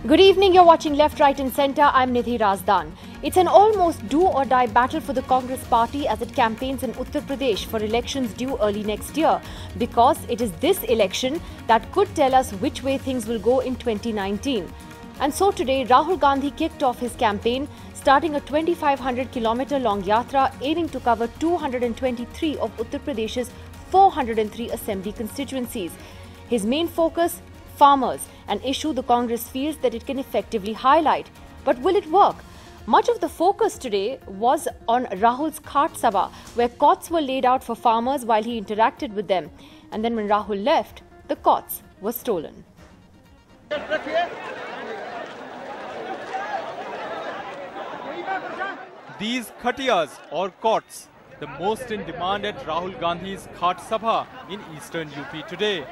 Good evening, you're watching Left, Right and Centre. I'm Nidhi Razdan. It's an almost do-or-die battle for the Congress party as it campaigns in Uttar Pradesh for elections due early next year, because it is this election that could tell us which way things will go in 2019. And so today, Rahul Gandhi kicked off his campaign, starting a 2,500-kilometre long yatra aiming to cover 223 of Uttar Pradesh's 403 assembly constituencies. His main focus: farmers, an issue the Congress feels that it can effectively highlight. But will it work? Much of the focus today was on Rahul's Sabha, where cots were laid out for farmers while he interacted with them. And then when Rahul left, the cots were stolen. These khatiyas or cots, the most in demand at Rahul Gandhi's Khat Sabha in eastern UP today,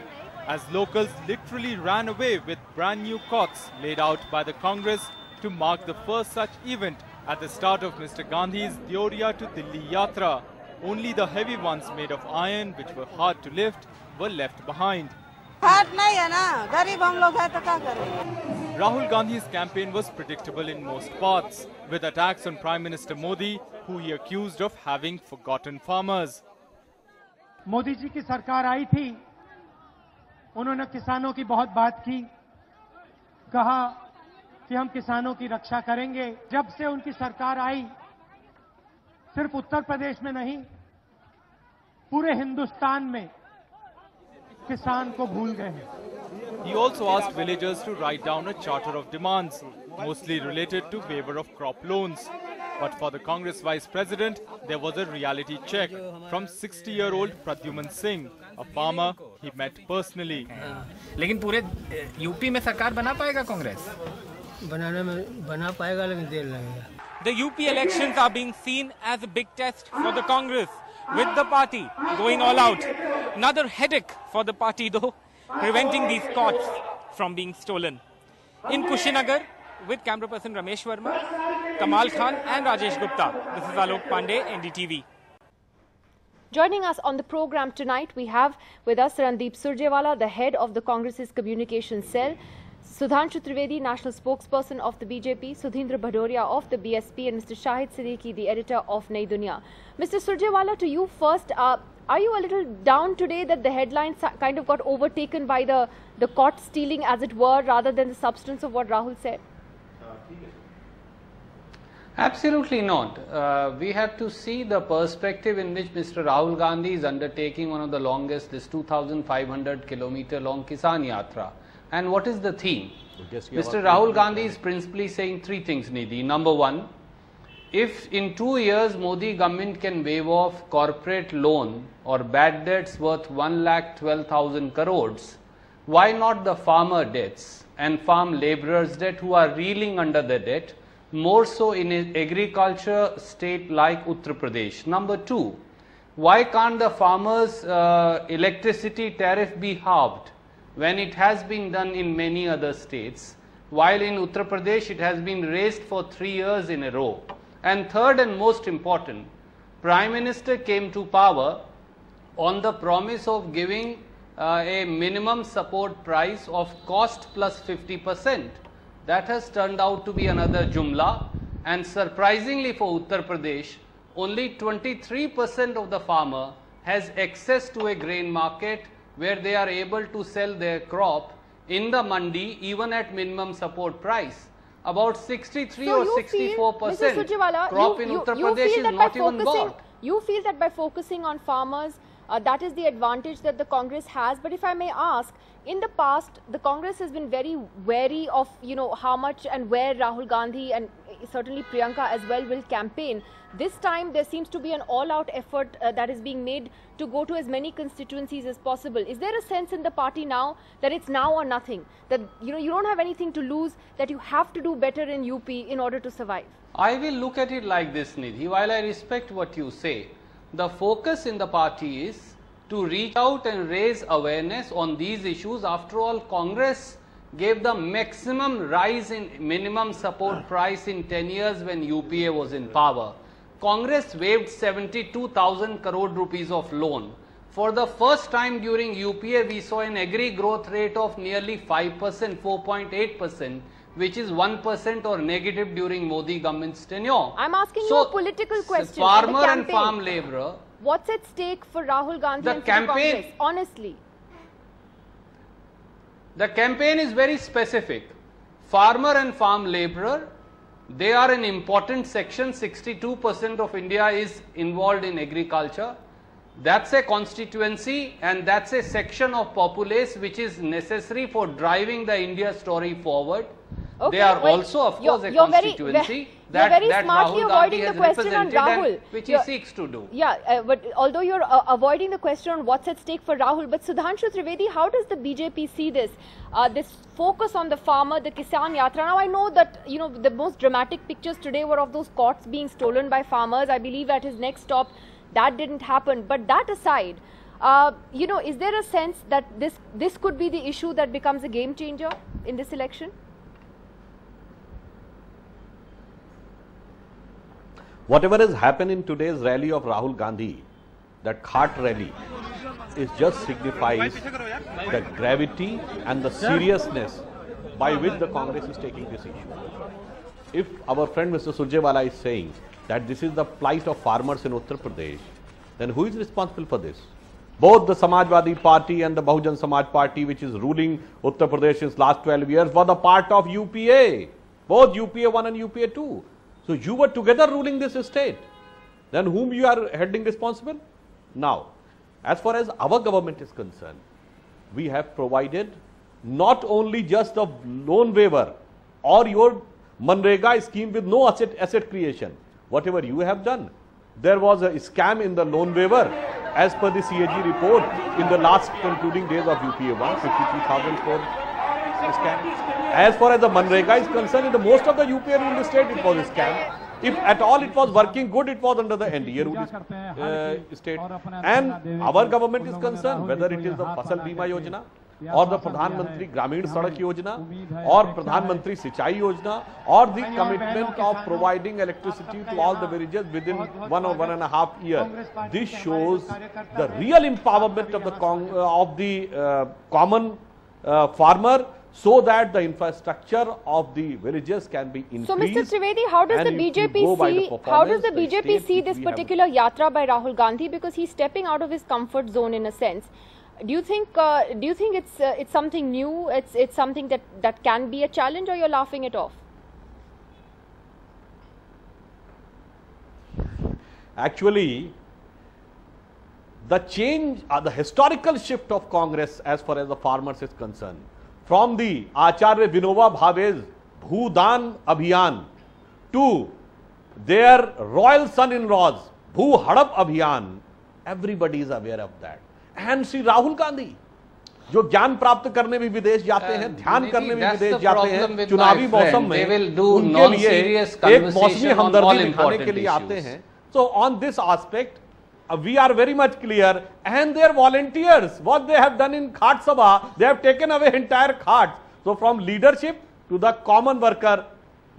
as locals literally ran away with brand new cots laid out by the Congress to mark the first such event at the start of Mr. Gandhi's Deoria to Delhi yatra. Only the heavy ones made of iron, which were hard to lift, were left behind. Rahul Gandhi's campaign was predictable in most parts, with attacks on Prime Minister Modi, who he accused of having forgotten farmers. Modi ji की सरकार आई थी, उन्होंने किसानों की बहुत बात की, कहा कि हम किसानों की रक्षा करेंगे। जब से उनकी सरकार आई, सिर्फ उत्तर प्रदेश में नहीं, पूरे हिंदुस्तान में किसान को भूल गए हैं। He also asked villagers to write down a charter of demands, mostly related to waiver of crop loans. But for the Congress Vice President, there was a reality check from 60-year-old Pradyuman Singh, a farmer he met personally. लेकिन पूरे UP में सरकार बना पाएगा कांग्रेस? बना पाएगा लेकिन देर लगेगा. The UP elections are being seen as a big test for the Congress, with the party going all out. Another headache for the party though, preventing these cots from being stolen. In Kushinagar, with camera person Ramesh Verma, Kamal Khan and Rajesh Gupta, this is Alok Pandey, NDTV. Joining us on the program tonight, we have with us Randeep Surjewala, the head of the Congress's communications cell, Sudhanshu Trivedi, national spokesperson of the BJP, Sudhindra Bhadoria of the BSP, and Mr. Shahid Siddiqui, the editor of Nai Dunya. Mr. Surjewala, to you first, are you a little down today that the headlines kind of got overtaken by the cot stealing, as it were, rather than the substance of what Rahul said? Absolutely not. We have to see the perspective in which Mr. Rahul Gandhi is undertaking one of the longest, this 2,500-kilometer long Kisan Yatra. And what is the theme? Mr. Rahul Gandhi is principally saying three things, Nidhi. Number one, if in 2 years Modi government can waive off corporate loan or bad debts worth 1,12,000 crores, why not the farmer debts and farm laborers debt who are reeling under the debt, more so in an agriculture state like Uttar Pradesh? Number two, why can't the farmers' electricity tariff be halved when it has been done in many other states, while in Uttar Pradesh it has been raised for 3 years in a row? And third and most important, Prime Minister came to power on the promise of giving a minimum support price of cost plus 50%. That has turned out to be another jumla, and surprisingly for Uttar Pradesh, only 23% of the farmer has access to a grain market where they are able to sell their crop in the mandi even at minimum support price. About 63 or 64% crop in Uttar Pradesh is not even bought. You feel that by focusing on farmers, that is the advantage that the Congress has. But if I may ask, in the past, the Congress has been very wary of, how much and where Rahul Gandhi and certainly Priyanka as well will campaign. This time, there seems to be an all-out effort that is being made to go to as many constituencies as possible. Is there a sense in the party now that it's now or nothing? That, you don't have anything to lose, that you have to do better in UP in order to survive? I will look at it like this, Nidhi. While I respect what you say, the focus in the party is to reach out and raise awareness on these issues. After all, Congress gave the maximum rise in minimum support price in 10 years when UPA was in power. Congress waived 72,000 crore rupees of loan. For the first time during UPA, we saw an agri growth rate of nearly 5%, 4.8%, which is 1% or negative during Modi government's tenure. I'm asking you a political question. Farmer and farm labourer. What's at stake for Rahul Gandhi and for the Congress, honestly? The campaign is very specific. Farmer and farm labourer, they are an important section. 62% of India is involved in agriculture. That's a constituency and that's a section of populace which is necessary for driving the India story forward. Okay, they are also, of course, a constituency that Rahul Gandhi has represented Rahul, which he seeks to do. Yeah, but although you're avoiding the question on what's at stake for Rahul, but Sudhanshu Trivedi, how does the BJP see this? This focus on the farmer, the Kisan Yatra. Now, I know that, you know, the most dramatic pictures today were of those cots being stolen by farmers. I believe at his next stop, that didn't happen. But that aside, you know, is there a sense that this could be the issue that becomes a game changer in this election? Whatever has happened in today's rally of Rahul Gandhi, that khaat rally, it just signifies the gravity and the seriousness by which the Congress is taking this issue. If our friend Mr. Surjewala is saying that this is the plight of farmers in Uttar Pradesh, then who is responsible for this? Both the Samajwadi Party and the Bahujan Samaj Party, which is ruling Uttar Pradesh since last 12 years, were the part of UPA, both UPA 1 and UPA 2. So you were together ruling this state. Then whom you are heading responsible? Now, as far as our government is concerned, we have provided not only just the loan waiver or your Manrega scheme with no asset creation. Whatever you have done, there was a scam in the loan waiver as per the CAG report in the last concluding days of UPA 1, 53,000 crore scam. As far as the Manrega is concerned, in the most of the UPA rural state, it was a scam. If at all it was working good, it was under the NDA rural state. And our government is concerned, whether it is the Fasal Bima Yojana, or the Pradhan Mantri Gramin Sadak Yojana, or Pradhan Mantri Sinchai Yojana, or the commitment of providing electricity to all the villages within 1 or 1.5 years. This shows the real empowerment of the common farmer, so that the infrastructure of the villages can be increased. So, Mr. Trivedi, how does the BJP see this particular yatra by Rahul Gandhi? Because he's stepping out of his comfort zone in a sense. Do you think it's something new? It's something that can be a challenge, or you're laughing it off? Actually, the change, the historical shift of Congress as far as the farmers is concerned, from the Acharya Vinoba Bhave's Bhudan Abhiyan to their royal son-in-laws Bhu Hadap Abhiyan, everybody is aware of that. And Sri Rahul Gandhi, जो ज्ञान प्राप्त करने भी विदेश जाते हैं, ध्यान करने भी विदेश जाते हैं, चुनावी मौसम में उनके लिए एक मौसमी हमदर्दी दिखाने के लिए आते हैं. So on this aspect, we are very much clear, and their volunteers, what they have done in Khat Sabha, they have taken away entire Khats. So from leadership to the common worker,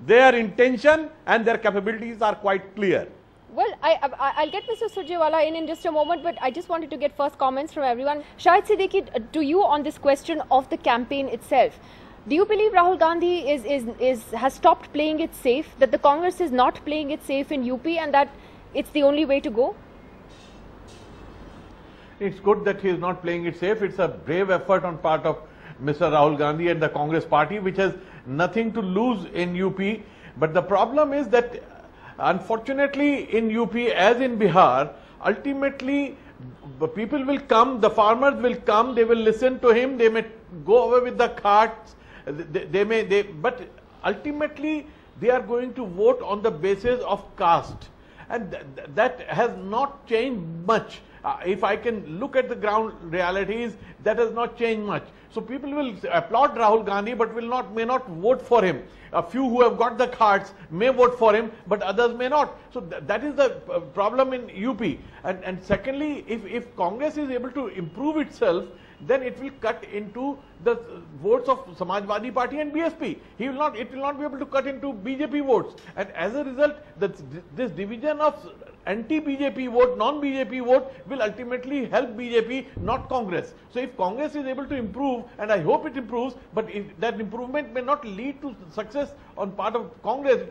their intention and their capabilities are quite clear. Well, I'll get Mr. Surjewala in just a moment, but I just wanted to get first comments from everyone. Shahid Siddiqui, to you on this question of the campaign itself. Do you believe Rahul Gandhi has stopped playing it safe, that the Congress is not playing it safe in UP, and that it's the only way to go? It's good that he is not playing it safe. It's a brave effort on part of Mr. Rahul Gandhi and the Congress party, which has nothing to lose in UP. But the problem is that, unfortunately, in UP as in Bihar, ultimately the people will come, the farmers will come, they will listen to him, they may go away with the carts, but ultimately they are going to vote on the basis of caste, and that has not changed much. If I can look at the ground realities, that has not changed much. So people will applaud Rahul Gandhi, but may not vote for him. A few who have got the cards may vote for him, but others may not. So that is the problem in UP. And secondly, if Congress is able to improve itself, then it will cut into the votes of Samajwadi Party and BSP. It will not be able to cut into BJP votes. And as a result, this division of anti-BJP vote, non-BJP vote will ultimately help BJP, not Congress. So if Congress is able to improve, and I hope it improves, but if that improvement may not lead to success on part of Congress,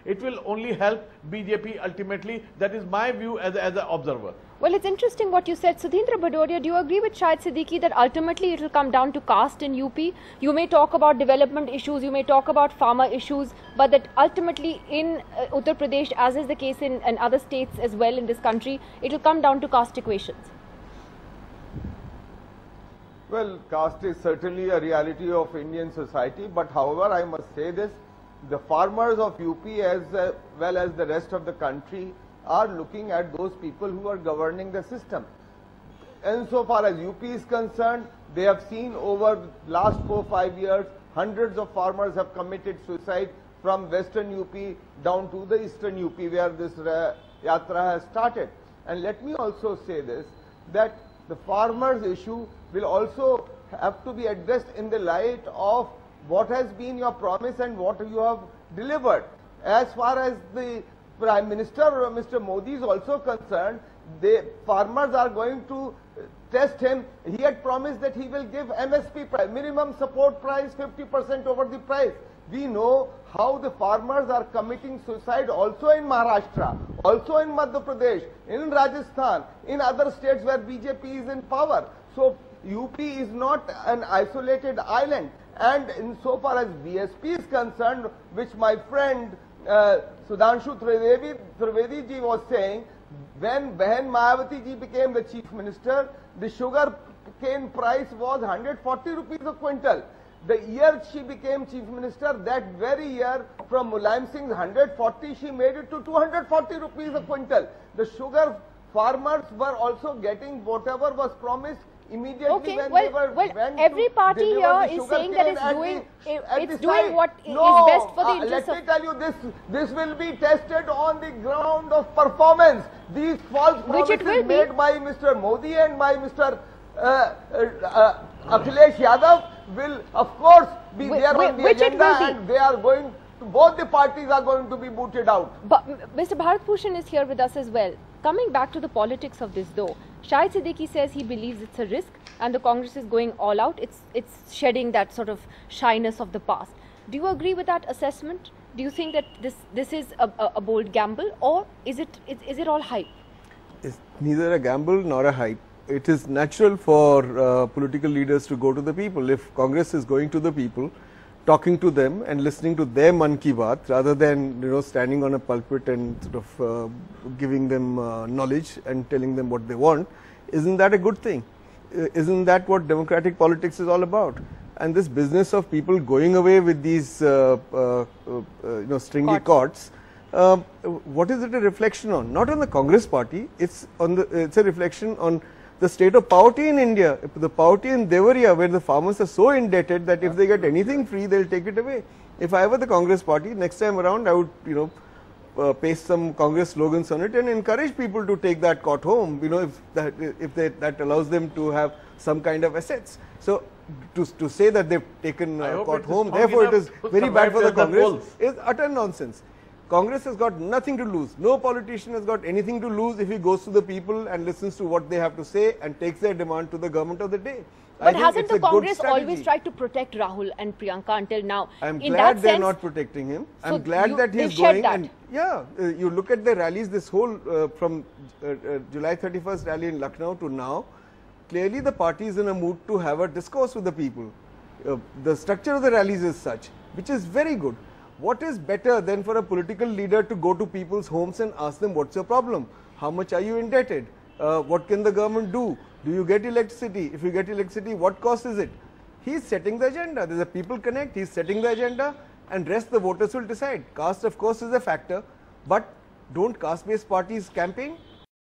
it will only help BJP ultimately. That is my view as an observer. Well, it's interesting what you said. Sudhindra Bhadoria, do you agree with Shahid Siddiqui that ultimately it will come down to caste in UP? You may talk about development issues, you may talk about farmer issues, but that ultimately in Uttar Pradesh, as is the case in other states as well in this country, it will come down to caste equations? Well, caste is certainly a reality of Indian society, but however, I must say this, the farmers of UP as well as the rest of the country are looking at those people who are governing the system. And so far as UP is concerned, they have seen over last 4-5 years, hundreds of farmers have committed suicide from western UP down to the eastern UP where this yatra has started. And let me also say this, that the farmers issue will also have to be addressed in the light of what has been your promise and what you have delivered. As far as the Prime Minister, Mr. Modi, is also concerned, the farmers are going to test him. He had promised that he will give MSP price, minimum support price, 50% over the price. We know how the farmers are committing suicide also in Maharashtra, also in Madhya Pradesh, in Rajasthan, in other states where BJP is in power. So UP is not an isolated island. And insofar as BSP is concerned, which my friend Sudhanshu Trivedi ji was saying, when Behan Mayawati ji became the chief minister, the sugar cane price was 140 rupees a quintal. The year she became chief minister, that very year, from Mulayam Singh's 140, she made it to 240 rupees a quintal. The sugar farmers were also getting whatever was promised immediately when they were every party here is saying that it's doing what is best for the interests of... Let me tell you, this will be tested on the ground of performance. These false promises made by Mr. Modi and by Mr. Akhilesh Yadav will of course be there on the agenda, and they are going to, both the parties are going to be booted out. But Mr. Bharat Bhushan is here with us as well. Coming back to the politics of this though, Shahid Siddiqui says he believes it's a risk and the Congress is going all out. It's shedding that sort of shyness of the past. Do you agree with that assessment? Do you think that this is a bold gamble, or is it all hype? It's neither a gamble nor a hype. It is natural for political leaders to go to the people. If Congress is going to the people, talking to them and listening to their man ki baat, rather than standing on a pulpit and sort of giving them knowledge and telling them what they want, isn't that a good thing? Isn't that what democratic politics is all about? And this business of people going away with these stringy cots, what is it a reflection on? Not on the Congress party. It's a reflection on the state of poverty in India, the poverty in Devariya, where the farmers are so indebted that if they get anything free, they'll take it away. If I were the Congress party, next time around, I would paste some Congress slogans on it and encourage people to take that cot home. If that allows them to have some kind of assets. So to say that they've taken cot home, therefore it is very bad for the Congress, is utter nonsense. Congress has got nothing to lose. No politician has got anything to lose if he goes to the people and listens to what they have to say and takes their demand to the government of the day. But hasn't the Congress always tried to protect Rahul and Priyanka until now? I'm glad they're not protecting him. So I'm glad that he's going. And yeah, you look at the rallies, this whole from July 31st rally in Lucknow to now, clearly the party is in a mood to have a discourse with the people. The structure of the rallies is such, which is very good. What is better than for a political leader to go to people's homes and ask them what's your problem? How much are you indebted? What can the government do? Do you get electricity? If you get electricity, what cost is it? He's setting the agenda. There's a people connect. He's setting the agenda, and rest the voters will decide. Caste, of course, is a factor, but don't caste-based parties campaign?